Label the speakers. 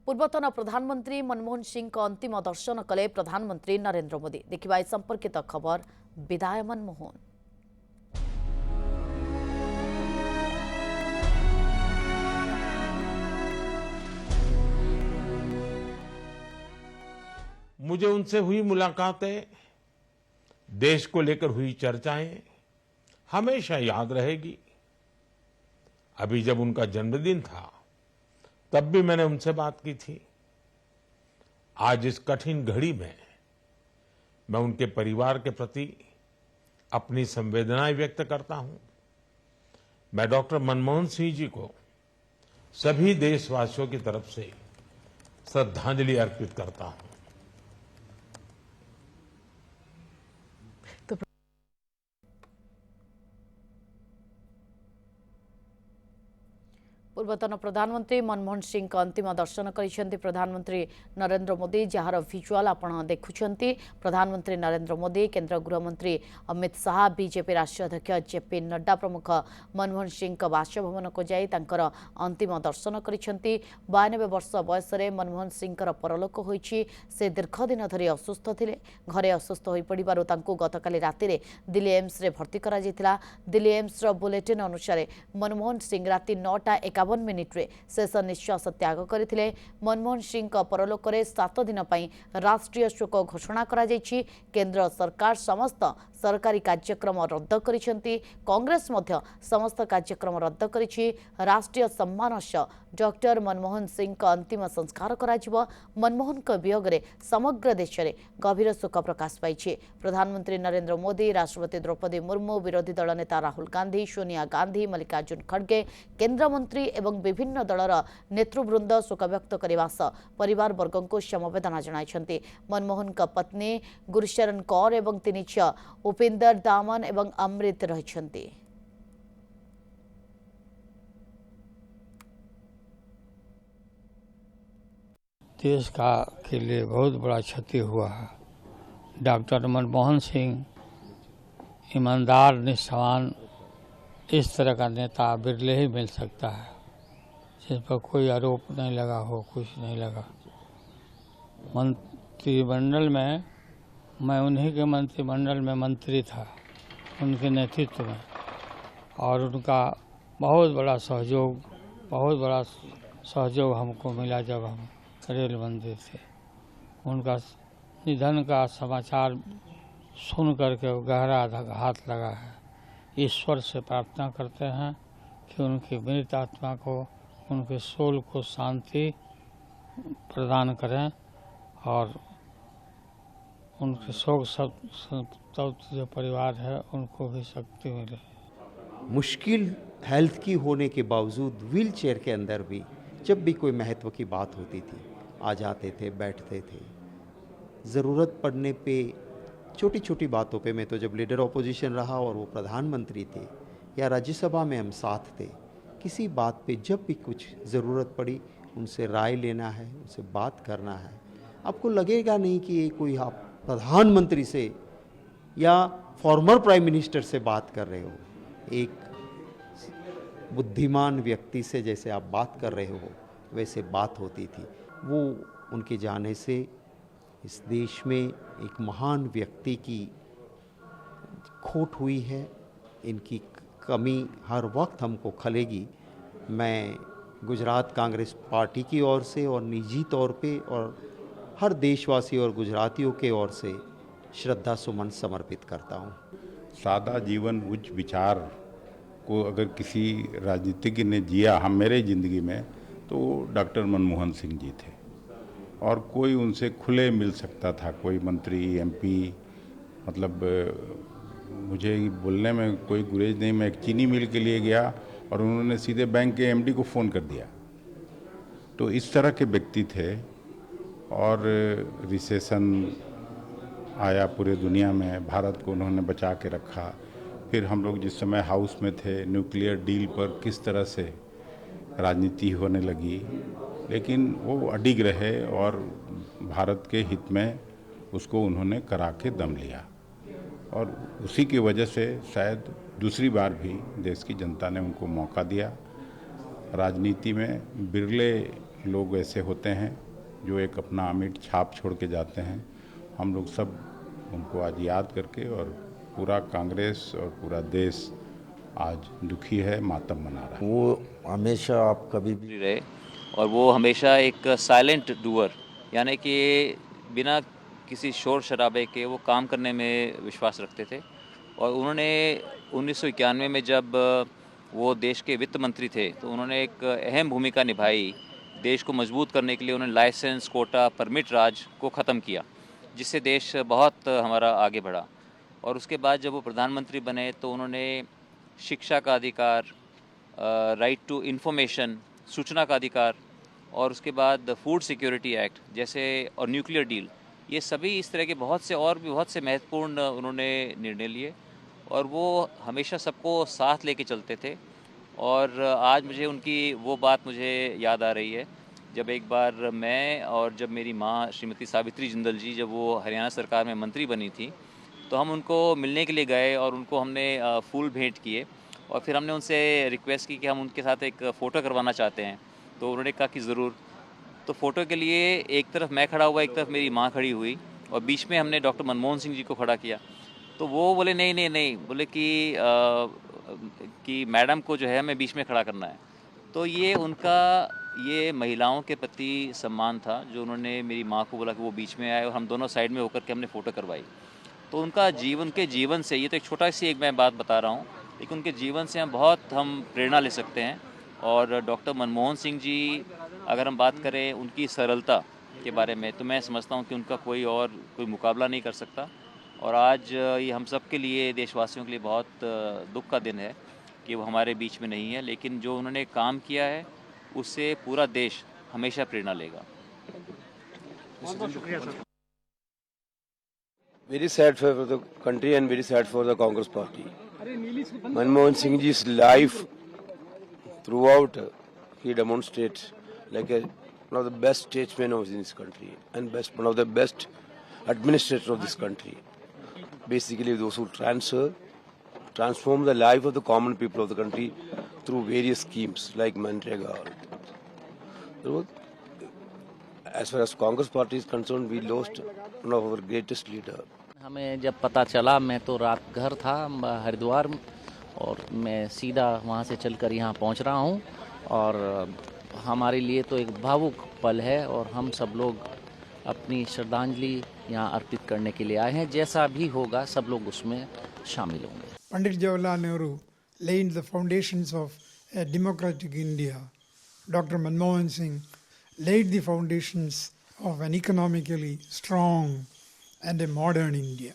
Speaker 1: पूर्वतन प्रधानमंत्री मनमोहन सिंह को अंतिम दर्शन कले प्रधानमंत्री नरेंद्र मोदी। देखिबा संपर्कित खबर विदाय मनमोहन।
Speaker 2: मुझे उनसे हुई मुलाकातें, देश को लेकर हुई चर्चाएं हमेशा याद रहेगी। अभी जब उनका जन्मदिन था तब भी मैंने उनसे बात की थी। आज इस कठिन घड़ी में मैं उनके परिवार के प्रति अपनी संवेदनाएं व्यक्त करता हूं। मैं डॉक्टर मनमोहन सिंह जी को सभी देशवासियों की तरफ से श्रद्धांजलि अर्पित करता हूं।
Speaker 1: पूर्वतन प्रधानमंत्री मनमोहन सिंह का अंतिम दर्शन करिसेंती प्रधानमंत्री नरेंद्र मोदी, जार विजुआल आपण देखुछंती। प्रधानमंत्री नरेंद्र मोदी, केंद्र गृहमंत्री अमित शाह, बीजेपी राष्ट्रीय अध्यक्ष जेपी नड्डा प्रमुख मनमोहन सिंह का बासभवन को जाई तांकर अंतिम दर्शन करिसेंती। 92 वर्ष बयस मनमोहन सिंह परलोक होईछि। से दीर्घ दिन धरी असुस्थ थिले। घरे असुस्थ होई पड़िबारु तांकु गतकाली राति दिल्ली एम्स रे भर्ती करा जायतिला। दिल्ली एम्स रो बुलेटिन अनुसार मनमोहन सिंह राति 9:51 मिनिट्रे शेष निश्वास त्याग करथिले। मनमोहन सिंह परलोक 7 दिन पई राष्ट्रीय शोक घोषणा करा जायछि। केंद्र सरकार समस्त सरकारी कार्यक्रम रद्द करिसेंती। कांग्रेस मध्य समस्त कार्यक्रम रद्द करिछि। राष्ट्रीय सम्मान डॉक्टर मनमोहन सिंह का अंतिम संस्कार कराजिबो। मनमोहन का वियोग रे समग्र देश में गभीर शोक प्रकाश पाइछि। प्रधानमंत्री नरेंद्र मोदी, राष्ट्रपति द्रौपदी मुर्मू, विरोधी दल नेता राहुल गांधी, सोनिया गांधी, मल्लिकार्जुन खड़गे, केंद्र मंत्री एवं विभिन्न दलर नेतृवृंद शोक व्यक्त करने सह परिवार वर्ग को समवेदना जणाइछन्ति। मनमोहन का पत्नी गुरशरण कौर एवं तीन झियो उपिंदर दामन एवं अमृत रहिछन्ति।
Speaker 3: देश के लिए बहुत बड़ा क्षति हुआ है। डॉक्टर मनमोहन सिंह ईमानदार, निष्ठावान, इस तरह का नेता बिरले ही मिल सकता है जिस पर कोई आरोप नहीं लगा हो, कुछ नहीं लगा। मंत्रिमंडल में मैं उन्हीं के मंत्रिमंडल में मंत्री था, उनके नेतृत्व में, और उनका बहुत बड़ा सहयोग हमको मिला जब हम रेल मंत्री थे। उनका निधन का समाचार सुन करके गहरा आघात लगा है। ईश्वर से प्रार्थना करते हैं कि उनकी मृत आत्मा को, उनके सोल को शांति प्रदान करें और उनके शोक संतप्त जो परिवार है उनको भी शक्ति मिले।
Speaker 4: मुश्किल हेल्थ की होने के बावजूद व्हील चेयर के अंदर भी जब भी कोई महत्व की बात होती थी आ जाते थे, बैठते थे। ज़रूरत पड़ने पे छोटी छोटी बातों पे, मैं तो जब लीडर ऑपोजिशन रहा और वो प्रधानमंत्री थे या राज्यसभा में हम साथ थे, किसी बात पे जब भी कुछ ज़रूरत पड़ी उनसे राय लेना है, उनसे बात करना है। आपको लगेगा नहीं कि ये कोई आप प्रधानमंत्री से या फॉर्मर प्राइम मिनिस्टर से बात कर रहे हो। एक बुद्धिमान व्यक्ति से जैसे आप बात कर रहे हो वैसे बात होती थी। वो उनके जाने से इस देश में एक महान व्यक्ति की खोट हुई है। इनकी कमी हर वक्त हमको खलेगी। मैं गुजरात कांग्रेस पार्टी की ओर से और निजी तौर पे और हर देशवासी और गुजरातियों के ओर से श्रद्धा सुमन समर्पित करता हूँ।
Speaker 5: सादा जीवन, उच्च विचार को अगर किसी राजनीतिज्ञ ने जिया मेरे ज़िंदगी में तो डॉक्टर मनमोहन सिंह जी थे। और कोई उनसे खुले मिल सकता था, कोई मंत्री, एमपी, मतलब मुझे बोलने में कोई गुरेज नहीं। मैं एक चीनी मिल के लिए गया और उन्होंने सीधे बैंक के एमडी को फ़ोन कर दिया। तो इस तरह के व्यक्ति थे। और रिसेशन आया पूरे दुनिया में, भारत को उन्होंने बचा के रखा। फिर हम लोग जिस समय हाउस में थे, न्यूक्लियर डील पर किस तरह से राजनीति होने लगी, लेकिन वो अडिग रहे और भारत के हित में उसको उन्होंने करा के दम लिया। और उसी की वजह से शायद दूसरी बार भी देश की जनता ने उनको मौका दिया। राजनीति में बिरले लोग ऐसे होते हैं जो एक अपना अमिट छाप छोड़ के जाते हैं। हम लोग सब उनको आज याद करके, और पूरा कांग्रेस और पूरा देश आज दुखी है, मातम मना रहा है।
Speaker 6: वो हमेशा आप कभी भी
Speaker 7: रहे और वो हमेशा एक साइलेंट डूअर, यानी कि बिना किसी शोर शराबे के वो काम करने में विश्वास रखते थे। और उन्होंने 1991 में जब वो देश के वित्त मंत्री थे तो उन्होंने एक अहम भूमिका निभाई। देश को मजबूत करने के लिए उन्होंने लाइसेंस, कोटा, परमिट राज को ख़त्म किया, जिससे देश बहुत हमारा आगे बढ़ा। और उसके बाद जब वो प्रधानमंत्री बने तो उन्होंने शिक्षा का अधिकार, राइट टू इन्फॉर्मेशन, सूचना का अधिकार, और उसके बाद फूड सिक्योरिटी एक्ट जैसे, और न्यूक्लियर डील, ये सभी इस तरह के बहुत से और भी बहुत से महत्वपूर्ण उन्होंने निर्णय लिए। और वो हमेशा सबको साथ लेके चलते थे। और आज मुझे उनकी वो बात मुझे याद आ रही है, जब एक बार मैं और जब मेरी माँ श्रीमती सावित्री जिंदल जी, जब वो हरियाणा सरकार में मंत्री बनी थी, तो हम उनको मिलने के लिए गए और उनको हमने फूल भेंट किए। और फिर हमने उनसे रिक्वेस्ट की कि हम उनके साथ एक फ़ोटो करवाना चाहते हैं। तो उन्होंने कहा कि ज़रूर। तो फ़ोटो के लिए एक तरफ मैं खड़ा हुआ, एक तरफ मेरी माँ खड़ी हुई, और बीच में हमने डॉक्टर मनमोहन सिंह जी को खड़ा किया। तो वो बोले नहीं नहीं नहीं, बोले कि मैडम को जो है हमें बीच में खड़ा करना है। तो ये उनका ये महिलाओं के प्रति सम्मान था, जो उन्होंने मेरी माँ को बोला कि वो बीच में आए और हम दोनों साइड में होकर के हमने फ़ोटो करवाई। तो उनका जीवन के जीवन से, ये तो एक छोटा सी एक मैं बात बता रहा हूँ, लेकिन उनके जीवन से हम प्रेरणा ले सकते हैं। और डॉक्टर मनमोहन सिंह जी, अगर हम बात करें उनकी सरलता के बारे में, तो मैं समझता हूँ कि उनका कोई मुकाबला नहीं कर सकता। और आज ये हम सब के लिए, देशवासियों के लिए बहुत दुख का दिन है कि वो हमारे बीच में नहीं है, लेकिन जो उन्होंने काम किया है उससे पूरा देश हमेशा प्रेरणा लेगा।
Speaker 8: Very sad for the country and very sad for the Congress party. Manmohan Singh ji's life throughout, he demonstrates like one of the best statesmen of this country and one of the best administrators of this country. Basically, those who transform the life of the common people of the country through various schemes like Manrega. So, as far as Congress party is concerned, we lost one of our greatest leader.
Speaker 9: हमें जब पता चला, मैं तो रात घर था हरिद्वार, और मैं सीधा वहाँ से चलकर यहाँ पहुँच रहा हूँ। और हमारे लिए तो एक भावुक पल है, और हम सब लोग अपनी श्रद्धांजलि यहाँ अर्पित करने के लिए आए हैं। जैसा भी होगा सब लोग उसमें शामिल होंगे।
Speaker 10: Pandit Jawaharlal Nehru laid the foundations of a democratic India. Dr. Manmohan Singh laid the foundations of an economically strong and a modern India.